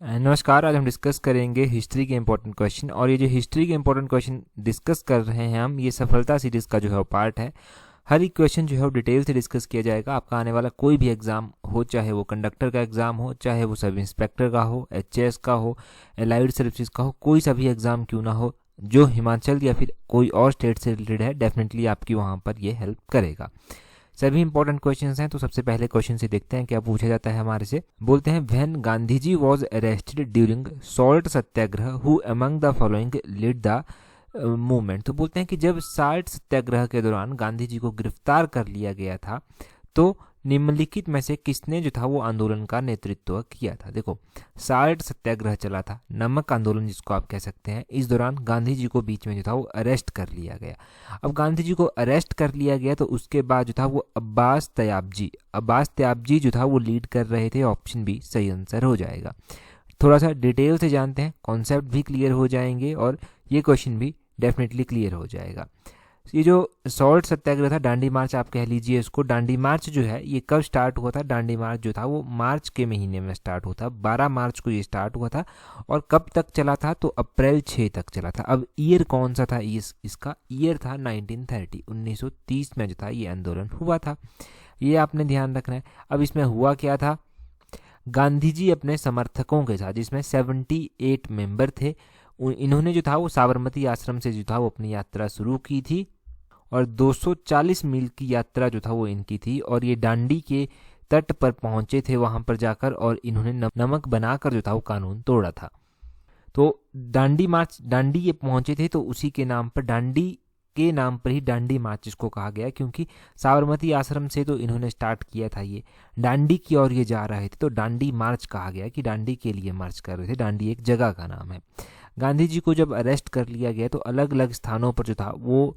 नमस्कार। आज हम डिस्कस करेंगे हिस्ट्री के इंपॉर्टेंट क्वेश्चन। और ये जो हिस्ट्री के इंपॉर्टेंट क्वेश्चन डिस्कस कर रहे हैं हम, ये सफलता सीरीज का जो है वो पार्ट है। हर एक क्वेश्चन जो है वो डिटेल से डिस्कस किया जाएगा। आपका आने वाला कोई भी एग्जाम हो, चाहे वो कंडक्टर का एग्जाम हो, चाहे वो सब इंस्पेक्टर का हो, एचएएस का हो, एलाइड सर्विसेज का हो, कोई सा भी एग्जाम क्यों ना हो, जो हिमाचल या फिर कोई और स्टेट से रिलेटेड है, डेफिनेटली आपकी वहाँ पर ये हेल्प करेगा। सभी इंपॉर्टेंट क्वेश्चंस हैं, तो सबसे पहले क्वेश्चन से देखते हैं क्या पूछा जाता है हमारे से। बोलते हैं, when Gandhi ji was arrested during salt Satyagraha who among the following lead the movement. तो बोलते हैं कि जब साल्ट सत्याग्रह के दौरान गांधी जी को गिरफ्तार कर लिया गया था, तो निम्नलिखित में से किसने जो था वो आंदोलन का नेतृत्व किया था। देखो, साल्ट सत्याग्रह चला था, नमक आंदोलन जिसको आप कह सकते हैं। इस दौरान गांधी जी को बीच में जो था वो अरेस्ट कर लिया गया। अब गांधी जी को अरेस्ट कर लिया गया, तो उसके बाद जो था वो अब्बास तयाब जी जो था वो लीड कर रहे थे। ऑप्शन बी सही आंसर हो जाएगा। थोड़ा सा डिटेल से जानते हैं, कॉन्सेप्ट भी क्लियर हो जाएंगे और ये क्वेश्चन भी डेफिनेटली क्लियर हो जाएगा। ये जो सॉल्ट सत्याग्रह था, डांडी मार्च आप कह लीजिए इसको। डांडी मार्च जो है ये कब स्टार्ट हुआ था? डांडी मार्च जो था वो मार्च के महीने में स्टार्ट हुआ था। 12 मार्च को ये स्टार्ट हुआ था। और कब तक चला था? तो अप्रैल 6 तक चला था। अब ईयर कौन सा था? इसका ईयर था 1930, 1930 में जो था ये आंदोलन हुआ था। ये आपने ध्यान रखना है। अब इसमें हुआ क्या था? गांधी जी अपने समर्थकों के साथ, जिसमें 78 मेंबर थे, इन्होंने जो था वो साबरमती आश्रम से जो था वो अपनी यात्रा शुरू की थी। और 240 मील की यात्रा जो था वो इनकी थी। और ये डांडी के तट पर पहुंचे थे वहां पर जाकर, और इन्होंने नमक बनाकर जो था वो कानून तोड़ा था। तो डांडी ये पहुंचे थे, तो उसी के नाम पर, डांडी के नाम पर ही डांडी मार्च इसको कहा गया, क्योंकि साबरमती आश्रम से तो इन्होंने स्टार्ट किया था, ये डांडी की ओर ये जा रहे थे, तो डांडी मार्च कहा गया कि डांडी के लिए मार्च कर रहे थे। डांडी एक जगह का नाम है। गांधी जी को जब अरेस्ट कर लिया गया, तो अलग अलग स्थानों पर जो था वो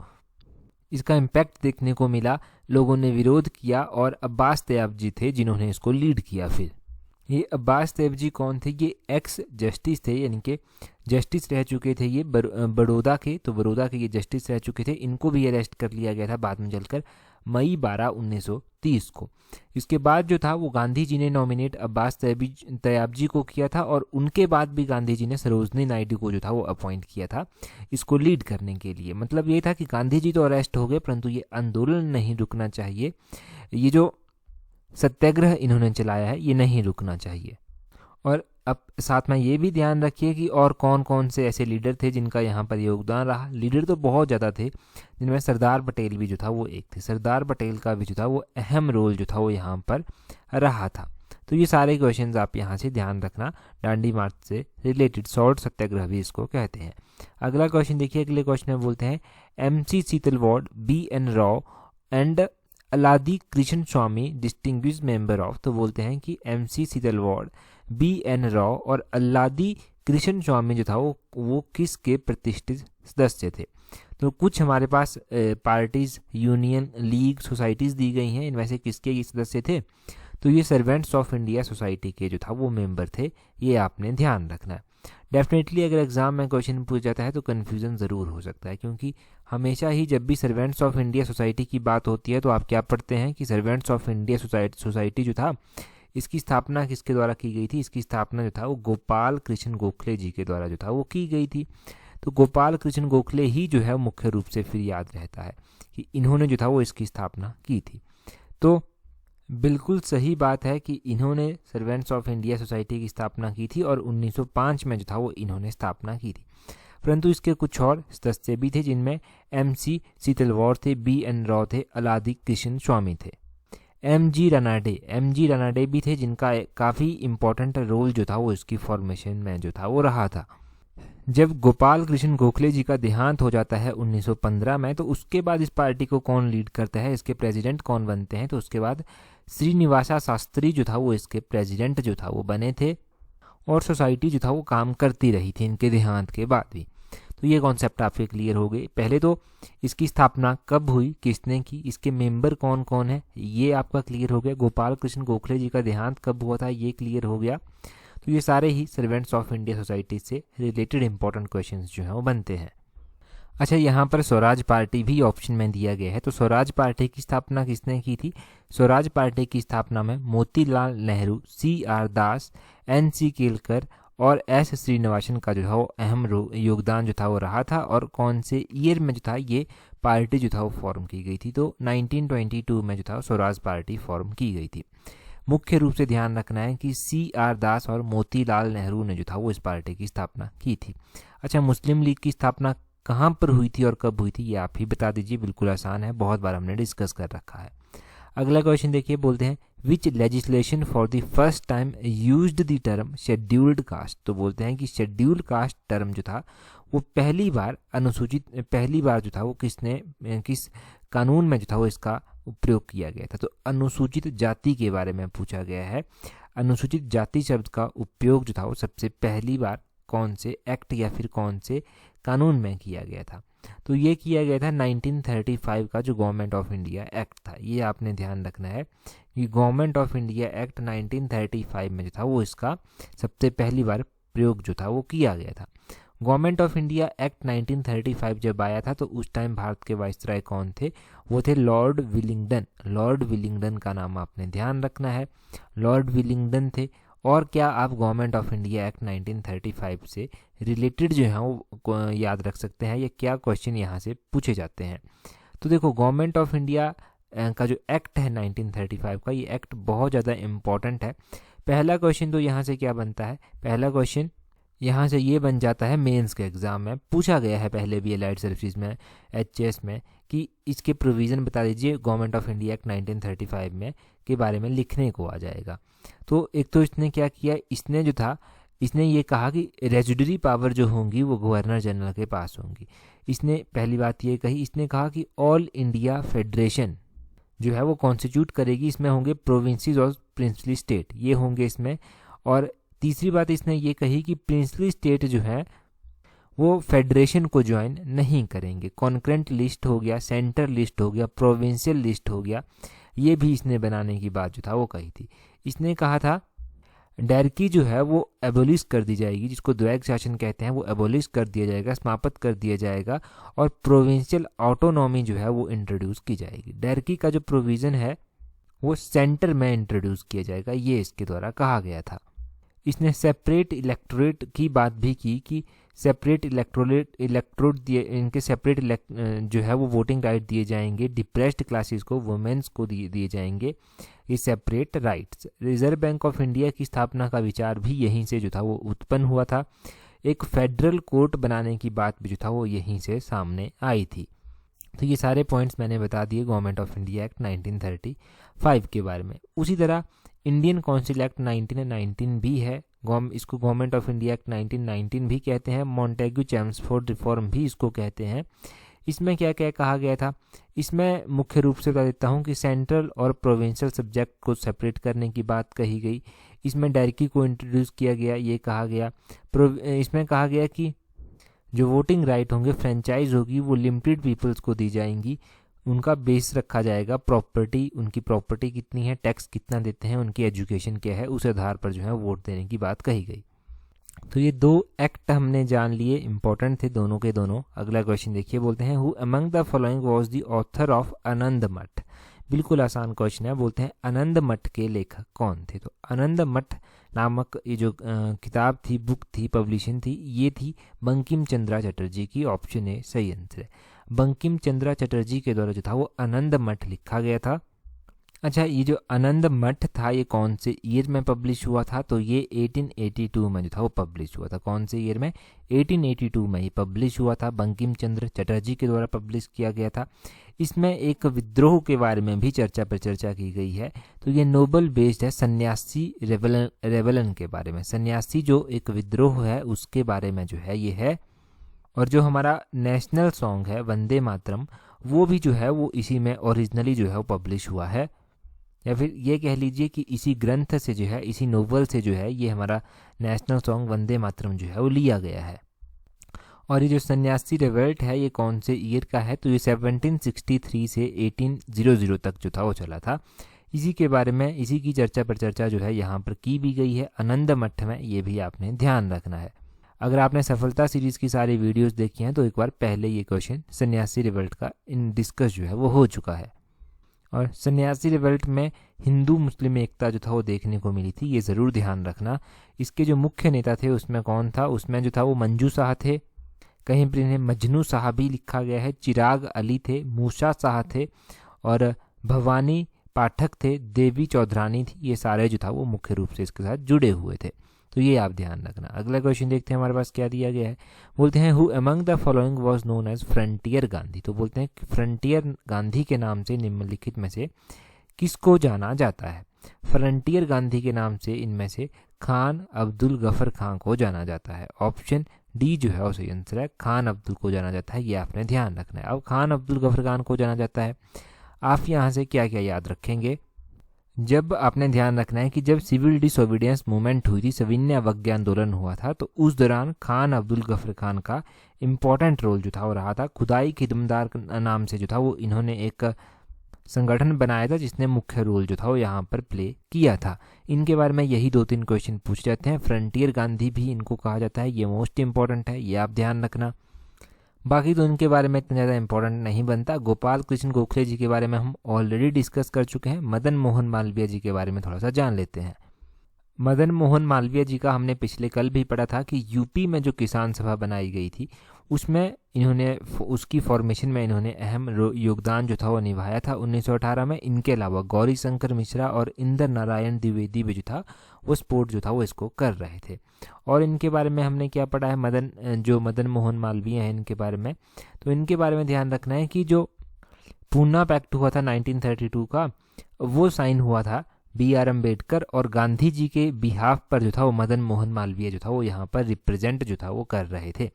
इसका इम्पैक्ट देखने को मिला। लोगों ने विरोध किया, और अब्बास तयाब जी थे जिन्होंने इसको लीड किया। फिर ये अब्बास तयाब जी कौन थे? ये एक्स जस्टिस थे, यानी कि जस्टिस रह चुके थे ये बड़ौदा के। तो बड़ौदा के ये जस्टिस रह चुके थे। इनको भी अरेस्ट कर लिया गया था बाद में चलकर, मई 12, 1930 को। इसके बाद जो था वो गांधी जी ने नॉमिनेट अब्बास तयाब जी को किया था, और उनके बाद भी गांधी जी ने सरोजनी नायडू को जो था वो अपॉइंट किया था इसको लीड करने के लिए। मतलब ये था कि गांधी जी तो अरेस्ट हो गए, परंतु ये आंदोलन नहीं रुकना चाहिए। ये जो सत्याग्रह इन्होंने चलाया है ये नहीं रुकना चाहिए। और अब साथ में ये भी ध्यान रखिए कि और कौन कौन से ऐसे लीडर थे जिनका यहाँ पर योगदान रहा। लीडर तो बहुत ज़्यादा थे, जिनमें सरदार पटेल भी जो था वो एक थे। सरदार पटेल का भी जो था वो अहम रोल जो था वो यहाँ पर रहा था। तो ये सारे क्वेश्चंस आप यहाँ से ध्यान रखना, डांडी मार्च से रिलेटेड। सॉल्ट सत्याग्रह भी इसको कहते हैं। अगला क्वेश्चन देखिए। अगले क्वेश्चन में बोलते हैं, MC Setalvad, BN Rao and अलादी Krishna Swami distinguish member of. तो बोलते हैं कि MC सीतलवाड़, BN राव और अल्लादी कृष्ण स्वामी जो था वो किसके प्रतिष्ठित सदस्य थे? तो कुछ हमारे पास पार्टीज, यूनियन, लीग, सोसाइटीज दी गई हैं। इनमें से किसके ये सदस्य थे? तो ये सर्वेंट्स ऑफ इंडिया सोसाइटी के जो था वो मेंबर थे। ये आपने ध्यान रखना है। डेफिनेटली अगर एग्जाम में क्वेश्चन पूछ जाता है तो कन्फ्यूजन ज़रूर हो सकता है, क्योंकि हमेशा ही जब भी सर्वेंट्स ऑफ इंडिया सोसाइटी की बात होती है तो आप क्या पढ़ते हैं कि सर्वेंट्स ऑफ इंडिया सोसाइटी जो था, इसकी स्थापना किसके द्वारा की गई थी? इसकी स्थापना जो था वो गोपाल कृष्ण गोखले जी के द्वारा जो था वो की गई थी। तो गोपाल कृष्ण गोखले ही जो है मुख्य रूप से फिर याद रहता है कि इन्होंने जो था वो इसकी स्थापना की थी। तो बिल्कुल सही बात है कि इन्होंने सर्वेंट्स ऑफ इंडिया सोसाइटी की स्थापना की थी, और 1905 में जो था वो इन्होंने स्थापना की थी। परंतु इसके कुछ और सदस्य भी थे, जिनमें MC सीतलवाड़ थे, BN राव थे, अलादी कृष्ण स्वामी थे। MG रनाडे भी थे, जिनका काफ़ी इम्पोर्टेंट रोल जो था वो इसकी फॉर्मेशन में जो था वो रहा था। जब गोपाल कृष्ण गोखले जी का देहांत हो जाता है 1915 में, तो उसके बाद इस पार्टी को कौन लीड करता है, इसके प्रेसिडेंट कौन बनते हैं? तो उसके बाद श्रीनिवासा शास्त्री जो था वो इसके प्रेसिडेंट जो था वो बने थे, और सोसाइटी जो था वो काम करती रही थी इनके देहांत के बाद भी। तो ये कॉन्सेप्ट आपके क्लियर हो गए। पहले तो इसकी स्थापना कब हुई, किसने की, इसके मेंबर कौन कौन है, ये आपका क्लियर हो गया। गोपाल कृष्ण गोखले जी का देहांत कब हुआ था, ये क्लियर हो गया। तो ये सारे ही सर्वेंट्स ऑफ इंडिया सोसाइटी से रिलेटेड इंपॉर्टेंट क्वेश्चंस जो हैं वो बनते हैं। अच्छा, यहाँ पर स्वराज पार्टी भी ऑप्शन में दिया गया है। तो स्वराज पार्टी की स्थापना किसने की थी? स्वराज पार्टी की स्थापना में मोतीलाल नेहरू, CR दास, NC केलकर और एस श्रीनिवासन का जो था वो अहम योगदान जो था वो रहा था, और कौन से ईयर में जो था ये पार्टी जो था वो फॉर्म की गई थी, तो 1922 में जो था स्वराज पार्टी फॉर्म की गई थी। मुख्य रूप से ध्यान रखना है कि CR दास और मोतीलाल नेहरू ने जो था वो इस पार्टी की स्थापना की थी। अच्छा, मुस्लिम लीग की स्थापना कहाँ पर हुई थी और कब हुई थी, ये आप ही बता दीजिए। बिल्कुल आसान है, बहुत बार हमने डिस्कस कर रखा है। अगला क्वेश्चन देखिए, बोलते हैं which legislation for the first time used the term scheduled caste. तो बोलते हैं कि शेड्यूल्ड कास्ट टर्म जो था वो पहली बार जो था वो किस कानून में जो था वो इसका प्रयोग किया गया था। तो अनुसूचित जाति के बारे में पूछा गया है। अनुसूचित जाति शब्द का उपयोग जो था वो सबसे पहली बार कौन से एक्ट या फिर कौन से कानून में किया गया था, तो ये किया गया था 1935 का जो गवर्नमेंट ऑफ इंडिया एक्ट था। ये आपने ध्यान रखना है कि गवर्नमेंट ऑफ इंडिया एक्ट 1935 में जो था वो इसका सबसे पहली बार प्रयोग जो था वो किया गया था। गवर्नमेंट ऑफ इंडिया एक्ट 1935 जब आया था तो उस टाइम भारत के वाइसराय कौन थे, वो थे लॉर्ड विलिंगडन। लॉर्ड विलिंगडन का नाम आपने ध्यान रखना है, लॉर्ड विलिंगडन थे। और क्या आप गवर्नमेंट ऑफ इंडिया एक्ट 1935 से रिलेटेड जो है वो याद रख सकते हैं, या क्या क्वेश्चन यहाँ से पूछे जाते हैं। तो देखो, गवर्नमेंट ऑफ इंडिया का जो एक्ट है 1935 का, ये एक्ट बहुत ज़्यादा इम्पॉर्टेंट है। पहला क्वेश्चन तो यहाँ से क्या बनता है, पहला क्वेश्चन यहाँ से ये बन जाता है, मेंस के एग्जाम में पूछा गया है पहले भी एलाइड सर्विसेज में, HS में, कि इसके प्रोविज़न बता दीजिए गवर्नमेंट ऑफ इंडिया एक्ट 1935 में के बारे में लिखने को आ जाएगा। तो एक तो इसने क्या किया, इसने ये कहा कि रेजिडरी पावर जो होंगी वो गवर्नर जनरल के पास होंगी। इसने पहली बात ये कही, इसने कहा कि ऑल इंडिया फेडरेशन जो है वो कॉन्स्टिट्यूट करेगी, इसमें होंगे प्रोविंसेस और प्रिंसली स्टेट, ये होंगे इसमें। और तीसरी बात इसने ये कही कि प्रिंसली स्टेट जो है वो फेडरेशन को ज्वाइन नहीं करेंगे। कॉन्करेंट लिस्ट हो गया, सेंटर लिस्ट हो गया, प्रोविंशियल लिस्ट हो गया, ये भी इसने बनाने की बात जो था वो कही थी। इसने कहा था डायरकी जो है वो एबोलिश कर दी जाएगी, जिसको द्वैध शासन कहते हैं, वो एबोलिश कर दिया जाएगा, समाप्त कर दिया जाएगा, और प्रोविंशियल ऑटोनॉमी जो है वो इंट्रोड्यूस की जाएगी। डायरकी का जो प्रोविज़न है वो सेंटर में इंट्रोड्यूस किया जाएगा, ये इसके द्वारा कहा गया था। इसने सेपरेट इलेक्टोरेट की बात भी की कि सेपरेट इलेक्ट्रोड दिए, इनके सेपरेट जो है वो वोटिंग राइट दिए जाएंगे, डिप्रेस्ड क्लासेस को, वुमेन्स को दिए जाएंगे ये separate rights. Reserve bank of India की स्थापना का विचार भी यहीं से जो था वो उत्पन्न हुआ था। एक फेडरल कोर्ट बनाने की बात भी जो था वो यहीं से सामने आई थी। तो ये सारे पॉइंट्स मैंने बता दिए गवर्नमेंट ऑफ इंडिया एक्ट 1935 के बारे में। उसी तरह इंडियन काउंसिल एक्ट 1919 भी है, इसको गवर्नमेंट ऑफ इंडिया एक्ट 1919 भी कहते हैं, मॉन्टेग्यू चेम्सफोर्ड रिफॉर्म भी इसको कहते हैं। इसमें क्या क्या कहा गया था, इसमें मुख्य रूप से बता देता हूँ कि सेंट्रल और प्रोविंशियल सब्जेक्ट को सेपरेट करने की बात कही गई। इसमें डायरकी को इंट्रोड्यूस किया गया, ये कहा गया। इसमें कहा गया कि जो वोटिंग राइट होंगे, फ्रेंचाइज होगी, वो लिमिटेड पीपल्स को दी जाएंगी। उनका बेस रखा जाएगा प्रॉपर्टी, उनकी प्रॉपर्टी कितनी है, टैक्स कितना देते हैं, उनकी एजुकेशन क्या है, उस आधार पर जो है वोट देने की बात कही गई। तो ये दो एक्ट हमने जान लिए, इंपॉर्टेंट थे दोनों के दोनों। अगला क्वेश्चन देखिए, बोलते हैं who among the following was the author of Anand Math. बिल्कुल आसान क्वेश्चन है, बोलते हैं आनंद मठ के लेखक कौन थे। तो आनंद मठ नामक ये जो किताब थी, बुक थी, पब्लिशन थी, ये थी बंकिम चंद्रा चटर्जी की। ऑप्शन ए सही आंसर है। बंकिम चंद्रा चटर्जी के द्वारा जो था वो आनंद मठ लिखा गया था। अच्छा, ये जो आनंद मठ था ये कौन से ईयर में पब्लिश हुआ था, तो ये 1882 में जो था वो पब्लिश हुआ था। कौन से ईयर में, 1882 में ही पब्लिश हुआ था, बंकिम चंद्र चटर्जी के द्वारा पब्लिश किया गया था। इसमें एक विद्रोह के बारे में भी चर्चा की गई है। तो ये नोबल बेस्ड है, सन्यासी रेवलन के बारे में, सन्यासी जो एक विद्रोह है उसके बारे में जो है ये है। और जो हमारा नेशनल सॉन्ग है वंदे मातरम, वो भी जो है वो इसी में ओरिजिनली जो है वो पब्लिश हुआ है, या फिर ये कह लीजिए कि इसी ग्रंथ से जो है, इसी नोवेल से जो है ये हमारा नेशनल सॉन्ग वंदे मातरम जो है वो लिया गया है। और ये जो सन्यासी रिवोल्ट है ये कौन से ईयर का है, तो ये 1763 से 1800 तक जो था वो चला था। इसी के बारे में, इसी की चर्चा जो है यहाँ पर की भी गई है आनंद मठ में, ये भी आपने ध्यान रखना है। अगर आपने सफलता सीरीज़ की सारी वीडियोस देखी हैं तो एक बार पहले ये क्वेश्चन सन्यासी रिवोल्ट का इन डिस्कस जो है वो हो चुका है। और सन्यासी रिवल्ट में हिंदू मुस्लिम एकता जो था वो देखने को मिली थी, ये ज़रूर ध्यान रखना। इसके जो मुख्य नेता थे उसमें कौन था, उसमें जो था वो मंजू शाह थे, कहीं पर इन्हें मजनू शाह भी लिखा गया है, चिराग अली थे, मूसा शाह थे और भवानी पाठक थे, देवी चौधरानी थी। ये सारे जो था वो मुख्य रूप से इसके साथ जुड़े हुए थे, तो ये आप ध्यान रखना। अगला क्वेश्चन देखते हैं हमारे पास क्या दिया गया है। बोलते हैं who among the following was known as frontier Gandhi. तो बोलते हैं फ्रंटियर गांधी के नाम से निम्नलिखित में से किसको जाना जाता है। फ्रंटियर गांधी के नाम से इनमें से खान अब्दुल गफर खान को जाना जाता है। ऑप्शन डी जो है वो सही आंसर है, खान अब्दुल को जाना जाता है, ये आपने ध्यान रखना है। अब खान अब्दुल गफर खान को जाना जाता है, आप यहाँ से क्या क्या याद रखेंगे। जब आपने ध्यान रखना है कि जब सिविल डिसोबीडियंस मूवमेंट हुई थी, सविनय अवज्ञा आंदोलन हुआ था, तो उस दौरान खान अब्दुल गफर खान का इम्पोर्टेंट रोल जो था वो रहा था। खुदाई खिदमतगार नाम से जो था वो इन्होंने एक संगठन बनाया था जिसने मुख्य रोल जो था वो यहाँ पर प्ले किया था। इनके बारे में यही 2-3 क्वेश्चन पूछ जाते हैं। फ्रंटियर गांधी भी इनको कहा जाता है, ये मोस्ट इंपॉर्टेंट है, ये आप ध्यान रखना। बाकी तो इनके बारे में इतना ज़्यादा इंपॉर्टेंट नहीं बनता। गोपाल कृष्ण गोखले जी के बारे में हम ऑलरेडी डिस्कस कर चुके हैं। मदन मोहन मालवीय जी के बारे में थोड़ा सा जान लेते हैं। मदन मोहन मालवीय जी का हमने पिछले कल भी पढ़ा था कि यूपी में जो किसान सभा बनाई गई थी उसमें इन्होंने उसकी फॉर्मेशन में इन्होंने अहम योगदान जो था वो निभाया था 1918 में। इनके अलावा गौरी शंकर मिश्रा और इंद्र नारायण द्विवेदी भी जो था वो सपोर्ट जो था वो इसको कर रहे थे। और इनके बारे में हमने क्या पढ़ा है, मदन मोहन मालवीय हैं इनके बारे में, तो इनके बारे में ध्यान रखना है कि जो पूना पैक्ट हुआ था 1932 का, वो साइन हुआ था BR अम्बेडकर और गांधी जी के बिहाफ पर जो था वो मदन मोहन मालवीय जो था वो यहाँ पर रिप्रेजेंट जो था वो कर रहे थे।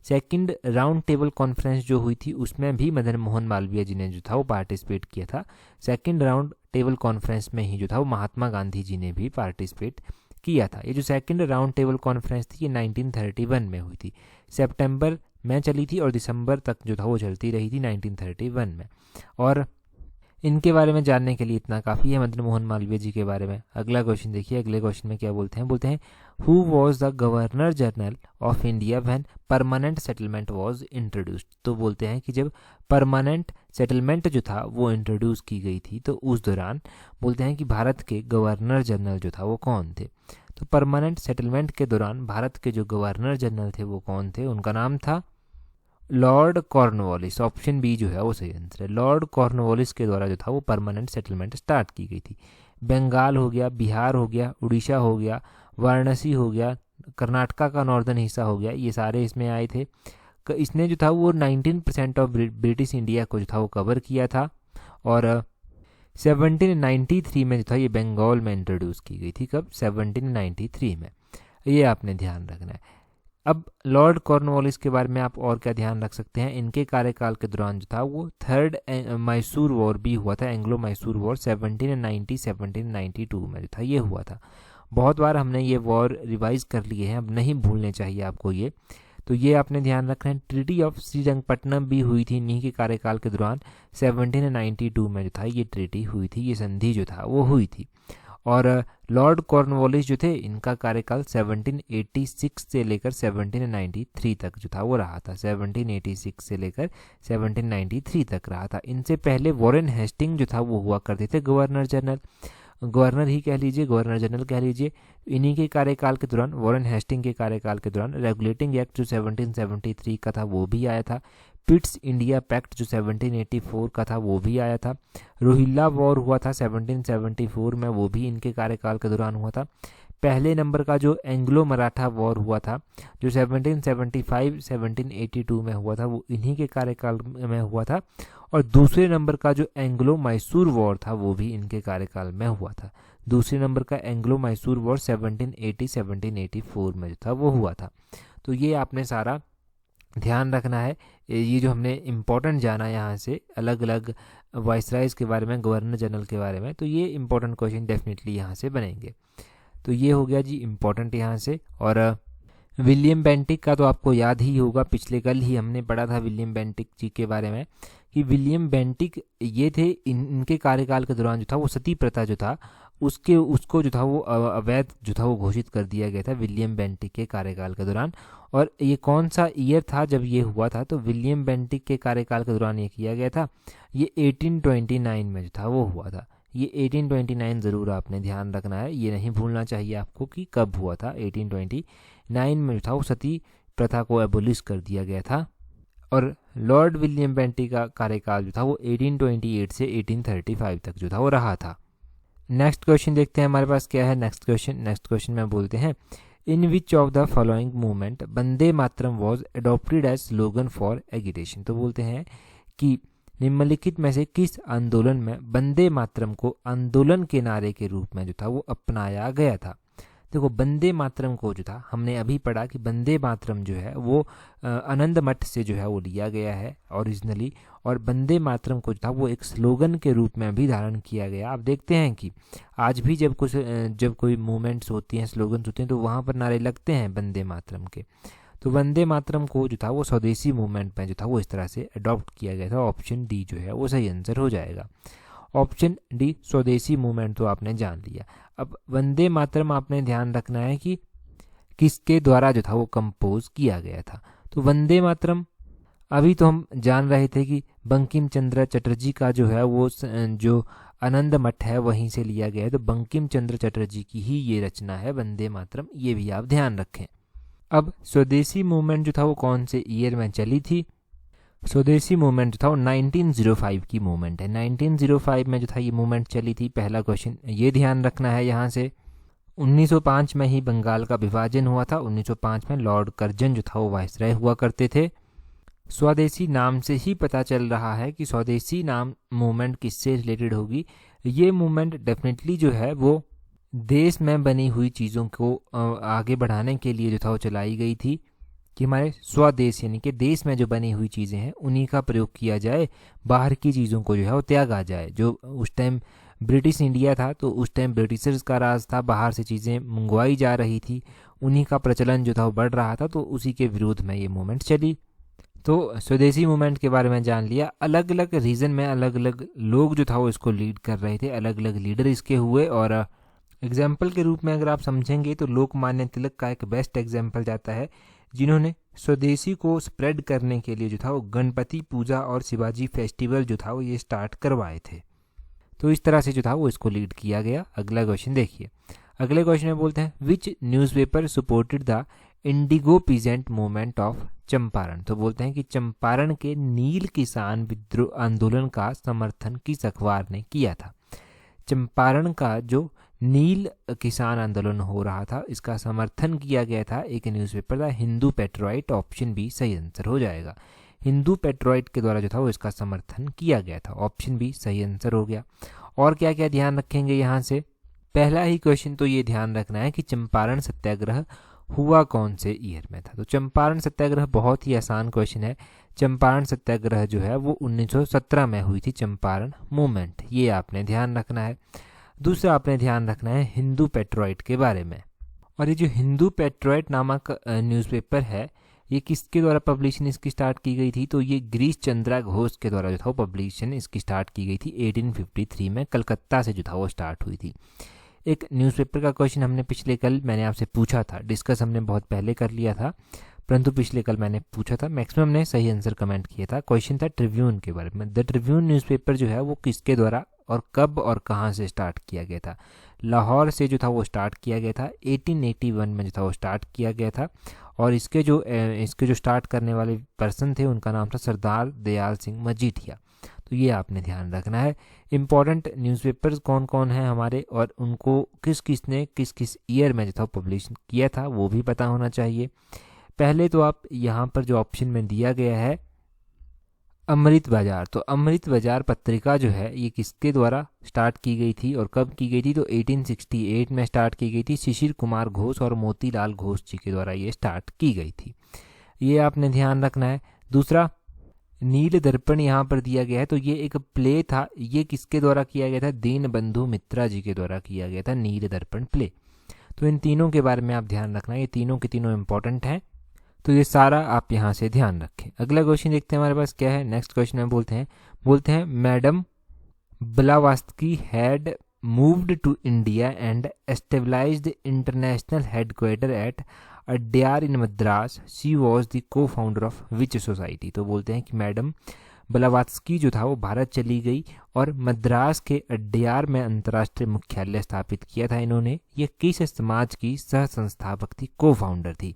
सेकंड राउंड टेबल कॉन्फ्रेंस जो हुई थी उसमें भी मदन मोहन मालवीय जी ने जो था वो पार्टिसिपेट किया था। सेकंड राउंड टेबल कॉन्फ्रेंस में ही जो था वो महात्मा गांधी जी ने भी पार्टिसिपेट किया था। ये जो सेकंड राउंड टेबल कॉन्फ्रेंस थी ये 1931 में हुई थी, सितंबर में चली थी और दिसंबर तक जो था वो चलती रही थी 1931 में। और इनके बारे में जानने के लिए इतना काफ़ी है मदन मोहन मालवीय जी के बारे में। अगला क्वेश्चन देखिए, अगले क्वेश्चन में क्या बोलते हैं who was the governor general of India when permanent settlement was introduced. तो बोलते हैं कि जब परमानेंट सेटलमेंट जो था वो इंट्रोड्यूस की गई थी तो उस दौरान बोलते हैं कि भारत के गवर्नर जनरल जो था वो कौन थे। तो परमानेंट सेटलमेंट के दौरान भारत के जो गवर्नर जनरल थे वो कौन थे, उनका नाम था लॉर्ड कॉर्नवालिस। ऑप्शन बी जो है वो सही आंसर है। लॉर्ड कॉर्नवालिस के द्वारा जो था वो परमानेंट सेटलमेंट स्टार्ट की गई थी। बंगाल हो गया, बिहार हो गया, उड़ीसा हो गया, वाराणसी हो गया, कर्नाटका का नॉर्दर्न हिस्सा हो गया, ये सारे इसमें आए थे। इसने जो था वो 19% ऑफ ब्रिटिश इंडिया को जो था वो कवर किया था। और 1793 में जो था ये बंगाल में इंट्रोड्यूस की गई थी। कब? 1793 में। ये आपने ध्यान रखना है। अब लॉर्ड कॉर्नवालिस के बारे में आप और क्या ध्यान रख सकते हैं, इनके कार्यकाल के दौरान जो था वो थर्ड मैसूर वॉर भी हुआ था, एंग्लो मैसूर वॉर 1792 में जो था ये हुआ था। बहुत बार हमने ये वॉर रिवाइज कर लिए हैं, अब नहीं भूलने चाहिए आपको ये, तो ये आपने ध्यान रखना है। ट्रीटी ऑफ श्रीरंगपट्टनम भी हुई थी इन्हीं के कार्यकाल के दौरान 1792 में जो था ये ट्रीटी हुई थी, ये संधि जो था वो हुई थी। और लॉर्ड कॉर्नवालिस जो थे इनका कार्यकाल 1786 से लेकर 1793 तक जो था वो रहा था। 1786 से लेकर 1793 तक रहा था। इनसे पहले वॉरेन हेस्टिंग जो था वो हुआ करते थे गवर्नर जनरल, गवर्नर ही कह लीजिए, गवर्नर जनरल कह लीजिए। इन्हीं के कार्यकाल के दौरान, वॉरेन हेस्टिंग के कार्यकाल के दौरान रेगुलेटिंग एक्ट जो 1773 का था वो भी आया था। पिट्स इंडिया पैक्ट जो 1784 का था वो भी आया था। रोहिल्ला वॉर हुआ था 1774 में, वो भी इनके कार्यकाल के दौरान हुआ था। पहले नंबर का जो एंग्लो मराठा वॉर हुआ था जो 1775-1782 में हुआ था वो इन्हीं के कार्यकाल में हुआ था। और दूसरे नंबर का जो एंग्लो मैसूर वॉर था वो भी इनके कार्यकाल में हुआ था। दूसरे नंबर का एंग्लो मैसूर वॉर 1780-1784 में जो था वो हुआ था। तो ये आपने सारा ध्यान रखना है। ये जो हमने इम्पोर्टेंट जाना यहाँ से अलग अलग वाइसराइज के बारे में, गवर्नर जनरल के बारे में, तो ये इम्पोर्टेंट क्वेश्चन डेफिनेटली यहाँ से बनेंगे। तो ये हो गया जी इम्पोर्टेंट यहाँ से। और विलियम बेंटिक का तो आपको याद ही होगा, पिछले कल ही हमने पढ़ा था विलियम बेंटिक जी के बारे में कि विलियम बेंटिक ये थे, इनके कार्यकाल के दौरान जो था वो सती प्रथा जो था उसको जो था वो अवैध जो था वो घोषित कर दिया गया था विलियम बेंटिक के कार्यकाल के दौरान। और ये कौन सा ईयर था जब ये हुआ था? तो विलियम बेंटिक के कार्यकाल के दौरान ये किया गया था। ये 1829 में जो था वो हुआ था। ये 1829 ज़रूर आपने ध्यान रखना है, ये नहीं भूलना चाहिए आपको कि कब हुआ था। 1829 में जो था वो सती प्रथा को एबोलिश कर दिया गया था। और लॉर्ड विलियम बेंटिक का कार्यकाल जो था वो 1828 से 1835 तक जो था वो रहा था। नेक्स्ट क्वेश्चन देखते हैं हमारे पास क्या है। नेक्स्ट क्वेश्चन में बोलते हैं, in which of the following movement Vande Mataram was adopted as slogan for agitation. तो बोलते हैं कि निम्नलिखित में से किस आंदोलन में वंदे मातरम को आंदोलन के नारे के रूप में जो था वो अपनाया गया था। देखो, वंदे मातरम को जो था हमने अभी पढ़ा कि वंदे मातरम जो है वो आनंद मठ से जो है वो लिया गया है ओरिजिनली, और वंदे मातरम को जो था वो एक स्लोगन के रूप में भी धारण किया गया। आप देखते हैं कि आज भी जब कोई मूवमेंट्स होती हैं, स्लोगन्स होते हैं, तो वहाँ पर नारे लगते हैं वंदे मातरम के। तो वंदे मातरम को जो था वो स्वदेशी मूवमेंट में जो था वो इस तरह से अडॉप्ट किया गया था। ऑप्शन डी जो है वो सही आंसर हो जाएगा। ऑप्शन डी स्वदेशी मूवमेंट तो आपने जान लिया। अब वंदे मातरम आपने ध्यान रखना है कि किसके द्वारा जो था वो कंपोज किया गया था। तो वंदे मातरम अभी तो हम जान रहे थे कि बंकिम चंद्र चटर्जी का जो है वो जो आनंद मठ है वहीं से लिया गया है। तो बंकिम चंद्र चटर्जी की ही ये रचना है वंदे मातरम, ये भी आप ध्यान रखें। अब स्वदेशी मूवमेंट जो था वो कौन से ईयर में चली थी? स्वदेशी मूवमेंट जो था वो 1905 की मूवमेंट है। 1905 में जो था ये मूवमेंट चली थी। पहला क्वेश्चन ये ध्यान रखना है यहाँ से। 1905 में ही बंगाल का विभाजन हुआ था। 1905 में लॉर्ड कर्जन जो था वो वाइसराय हुआ करते थे। स्वदेशी नाम से ही पता चल रहा है कि स्वदेशी नाम मूवमेंट किससे रिलेटेड होगी। ये मूवमेंट डेफिनेटली जो है वो देश में बनी हुई चीज़ों को आगे बढ़ाने के लिए जो था वो चलाई गई थी कि हमारे स्वदेश यानी कि देश में जो बनी हुई चीज़ें हैं उन्हीं का प्रयोग किया जाए, बाहर की चीज़ों को जो है वो त्यागा जाए। जो उस टाइम ब्रिटिश इंडिया था तो उस टाइम ब्रिटिशर्स का राज था, बाहर से चीज़ें मंगवाई जा रही थी, उन्हीं का प्रचलन जो था वो बढ़ रहा था, तो उसी के विरोध में ये मूवमेंट चली। तो स्वदेशी मूवमेंट के बारे में जान लिया। अलग अलग रीजन में अलग अलग लोग जो था वो इसको लीड कर रहे थे, अलग अलग लीडर इसके हुए। और एग्जाम्पल के रूप में अगर आप समझेंगे तो लोकमान्य तिलक का एक बेस्ट एग्जाम्पल जाता है, जिन्होंने स्वदेशी को स्प्रेड करने के लिए जो था वो गणपति पूजा और शिवाजी फेस्टिवल जो था वो ये स्टार्ट करवाए थे। तो इस तरह से जो था वो इसको लीड किया गया। अगला क्वेश्चन देखिए। अगले क्वेश्चन में बोलते हैं, which newspaper supported the indigo peasant movement of Champaran. तो बोलते हैं कि चंपारण के नील किसान विद्रोह आंदोलन का समर्थन किस अखबार ने किया था। चंपारण का जो नील किसान आंदोलन हो रहा था इसका समर्थन किया गया था एक न्यूज़पेपर था हिंदू पेट्रोइट। ऑप्शन बी सही आंसर हो जाएगा। हिंदू पेट्रोइट के द्वारा जो था वो इसका समर्थन किया गया था। ऑप्शन बी सही आंसर हो गया। और क्या क्या ध्यान रखेंगे यहाँ से? पहला ही क्वेश्चन तो ये ध्यान रखना है कि चंपारण सत्याग्रह हुआ कौन से ईयर में था। तो चंपारण सत्याग्रह बहुत ही आसान क्वेश्चन है। चंपारण सत्याग्रह जो है वो 1917 में हुई थी, चंपारण मूवमेंट, ये आपने ध्यान रखना है। दूसरा आपने ध्यान रखना है हिंदू पेट्रोइट के बारे में। और ये जो हिंदू पेट्रोइट नामक न्यूज़पेपर है ये किसके द्वारा पब्लिशन इसकी स्टार्ट की गई थी? तो ये गिरीश चंद्रा घोष के द्वारा जो था वो पब्लिशन इसकी स्टार्ट की गई थी 1853 में, कलकत्ता से जो था वो स्टार्ट हुई थी। एक न्यूज़पेपर का क्वेश्चन हमने पिछले कल मैंने आपसे पूछा था, डिस्कस हमने बहुत पहले कर लिया था, परंतु पिछले कल मैंने पूछा था, मैक्सिमम ने सही आंसर कमेंट किया था। क्वेश्चन था ट्रिब्यून के बारे में। द ट्रिब्यून न्यूज़पेपर जो है वो किसके द्वारा और कब और कहाँ से स्टार्ट किया गया था? लाहौर से जो था वो स्टार्ट किया गया था। 1881 में जो था वो स्टार्ट किया गया था। और इसके जो स्टार्ट करने वाले पर्सन थे उनका नाम था सरदार दयाल सिंह मजीठिया। तो ये आपने ध्यान रखना है। इम्पॉर्टेंट न्यूज़पेपर्स कौन कौन हैं हमारे और उनको किस किस ने किस किस ईयर में जो था पब्लिश किया था वो भी पता होना चाहिए। पहले तो आप यहाँ पर जो ऑप्शन में दिया गया है अमृत बाजार, तो अमृत बाजार पत्रिका जो है ये किसके द्वारा स्टार्ट की गई थी और कब की गई थी? तो 1868 में स्टार्ट की गई थी। शिशिर कुमार घोष और मोतीलाल घोष जी के द्वारा ये स्टार्ट की गई थी, ये आपने ध्यान रखना है। दूसरा नील दर्पण यहाँ पर दिया गया है, तो ये एक प्ले था, ये किसके द्वारा किया गया था? दीन बंधु मित्रा जी के द्वारा किया गया था नील दर्पण प्ले। तो इन तीनों के बारे में आप ध्यान रखना, ये तीनों के तीनों इंपॉर्टेंट हैं, तो ये सारा आप यहाँ से ध्यान रखें। अगला क्वेश्चन देखते हैं हमारे पास क्या है। नेक्स्ट क्वेश्चन में बोलते हैं madam Blavatsky had moved to India and established the international headquarter at Adyar in Madras. She was the co-founder of which society? तो बोलते हैं कि मैडम ब्लावात्स्की जो था वो भारत चली गई और मद्रास के अड्यार में अंतर्राष्ट्रीय मुख्यालय स्थापित किया था इन्होंने। ये किस समाज की सह संस्थापक थी, को फाउंडर थी?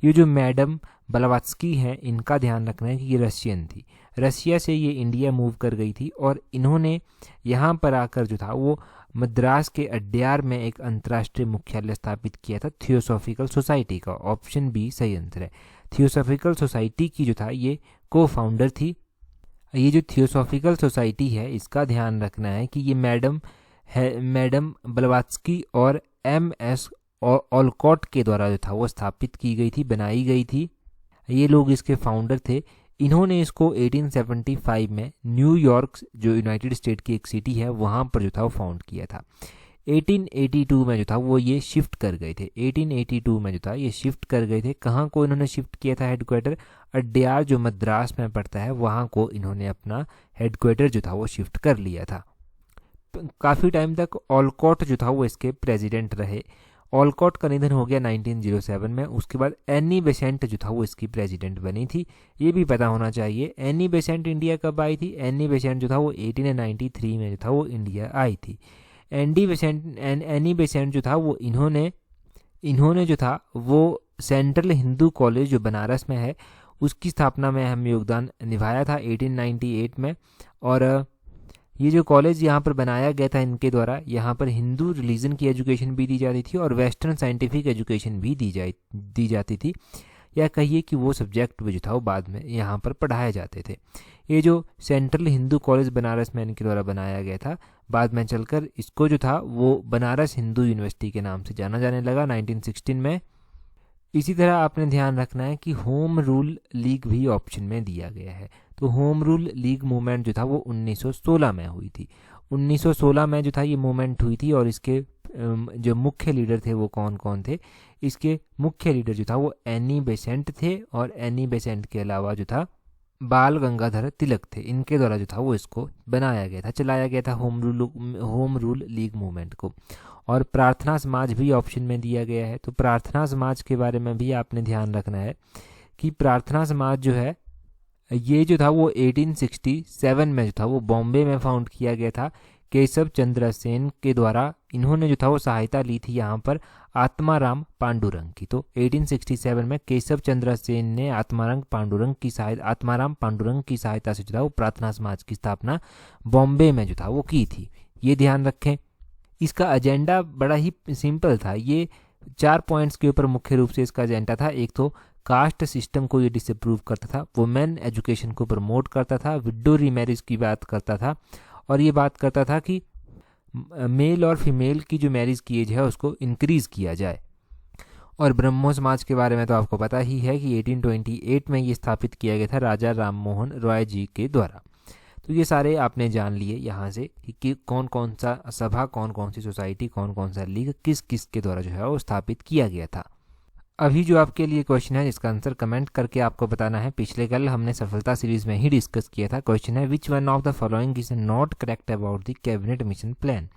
ये जो मैडम ब्लावात्स्की हैं इनका ध्यान रखना है कि ये रशियन थी। रशिया से ये इंडिया मूव कर गई थी और इन्होंने यहाँ पर आकर जो था वो मद्रास के अड्यार में एक अंतर्राष्ट्रीय मुख्यालय स्थापित किया था थियोसॉफिकल सोसाइटी का। ऑप्शन बी सही आंसर है। थियोसॉफिकल सोसाइटी की जो था ये को फाउंडर थी। ये जो थियोसॉफिकल सोसाइटी है इसका ध्यान रखना है कि ये मैडम ब्लावात्स्की और MS ऑलकॉट के द्वारा जो था वो स्थापित की गई थी, बनाई गई थी। ये लोग इसके फाउंडर थे। इन्होंने इसको 1875 में न्यूयॉर्क जो यूनाइटेड स्टेट की एक सिटी है वहाँ पर जो था वो फाउंड किया था। 1882 में जो था वो ये शिफ्ट कर गए थे। 1882 में जो था ये शिफ्ट कर गए थे। कहाँ को इन्होंने शिफ्ट किया था हेडक्वार्टर? अड्यार जो मद्रास में पड़ता है वहाँ को इन्होंने अपना हेडक्वार्टर जो था वो शिफ्ट कर लिया था। काफ़ी टाइम तक ऑलकॉट जो था वो इसके प्रेसिडेंट रहे। ऑलकॉट का निधन हो गया 1907 में। उसके बाद एनी बेसेंट जो था वो इसकी प्रेसिडेंट बनी थी। ये भी पता होना चाहिए एनी बेसेंट इंडिया कब आई थी। एनी बेसेंट जो था वो 1893 में जो था वो इंडिया आई थी। एनी बेसेंट जो था वो इन्होंने जो था वो सेंट्रल हिंदू कॉलेज जो बनारस में है उसकी स्थापना में अहम योगदान निभाया था 1898 में। और ये जो कॉलेज यहाँ पर बनाया गया था इनके द्वारा, यहाँ पर हिंदू रिलीजन की एजुकेशन भी दी जाती थी और वेस्टर्न साइंटिफिक एजुकेशन भी दी जाती थी। या कहिए कि वो सब्जेक्ट भी जो था वो बाद में यहाँ पर पढ़ाए जाते थे। ये जो सेंट्रल हिंदू कॉलेज बनारस में इनके द्वारा बनाया गया था, बाद में चलकर इसको जो था वो बनारस हिंदू यूनिवर्सिटी के नाम से जाना जाने लगा 1916 में। इसी तरह आपने ध्यान रखना है कि होम रूल लीग भी ऑप्शन में दिया गया है। तो होम रूल लीग मूवमेंट जो था वो 1916 में हुई थी। 1916 में जो था ये मूवमेंट हुई थी और इसके जो मुख्य लीडर थे वो कौन कौन थे? इसके मुख्य लीडर जो था वो एनी बेसेंट थे और एनी बेसेंट के अलावा जो था बाल गंगाधर तिलक थे। इनके द्वारा जो था वो इसको बनाया गया था, चलाया गया था होम रूल लीग मूवमेंट को। और प्रार्थना समाज भी ऑप्शन में दिया गया है। तो प्रार्थना समाज के बारे में भी आपने ध्यान रखना है कि प्रार्थना समाज जो है ये जो था वो 1867 में जो था वो बॉम्बे में फाउंड किया गया था केशव चंद्र सेन के द्वारा। इन्होंने जो था वो सहायता ली थी यहाँ पर आत्माराम पांडुरंग की। तो 1867 में केशव चंद्र सेन ने आत्माराम पांडुरंग की सहायता से जो था वो प्रार्थना समाज की स्थापना बॉम्बे में जो था वो की थी। ये ध्यान रखें। इसका एजेंडा बड़ा ही सिंपल था। ये 4 पॉइंट्स के ऊपर मुख्य रूप से इसका एजेंडा था। एक तो कास्ट सिस्टम को ये डिसअप्रूव करता था, वुमेन एजुकेशन को प्रमोट करता था, विडो रीमैरिज की बात करता था और ये बात करता था कि मेल और फीमेल की जो मैरिज की एज है उसको इंक्रीज किया जाए। और ब्रह्मो समाज के बारे में तो आपको पता ही है कि 1828 में ये स्थापित किया गया था राजा राम मोहन रॉय जी के द्वारा। तो ये सारे आपने जान लिए यहाँ से कि कौन कौन सा सभा, कौन कौन सी सोसाइटी, कौन कौन सा लीग किस किस के द्वारा जो है वो स्थापित किया गया था। अभी जो आपके लिए क्वेश्चन है जिसका आंसर कमेंट करके आपको बताना है। पिछले कल हमने सफलता सीरीज में ही डिस्कस किया था। क्वेश्चन है which one of the following is not correct about the cabinet mission plan.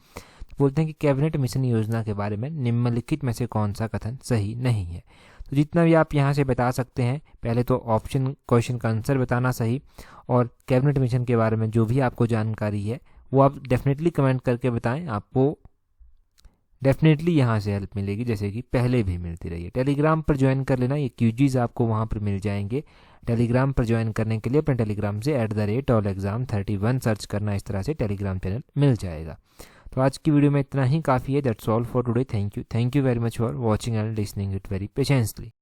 बोलते हैं कि कैबिनेट मिशन योजना के बारे में निम्नलिखित में से कौन सा कथन सही नहीं है। तो जितना भी आप यहाँ से बता सकते हैं, पहले तो ऑप्शन क्वेश्चन का आंसर बताना सही और कैबिनेट मिशन के बारे में जो भी आपको जानकारी है वो आप डेफिनेटली कमेंट करके बताएं। आपको डेफिनेटली यहाँ से हेल्प मिलेगी, जैसे कि पहले भी मिलती रही है। टेलीग्राम पर ज्वाइन कर लेना, ये क्यूजीज आपको वहाँ पर मिल जाएंगे। टेलीग्राम पर ज्वाइन करने के लिए अपने टेलीग्राम से @allexam31 सर्च करना, इस तरह से टेलीग्राम चैनल मिल जाएगा। तो आज की वीडियो में इतना ही काफ़ी है। That's all for today. Thank you very much for watching and listening it very patiently.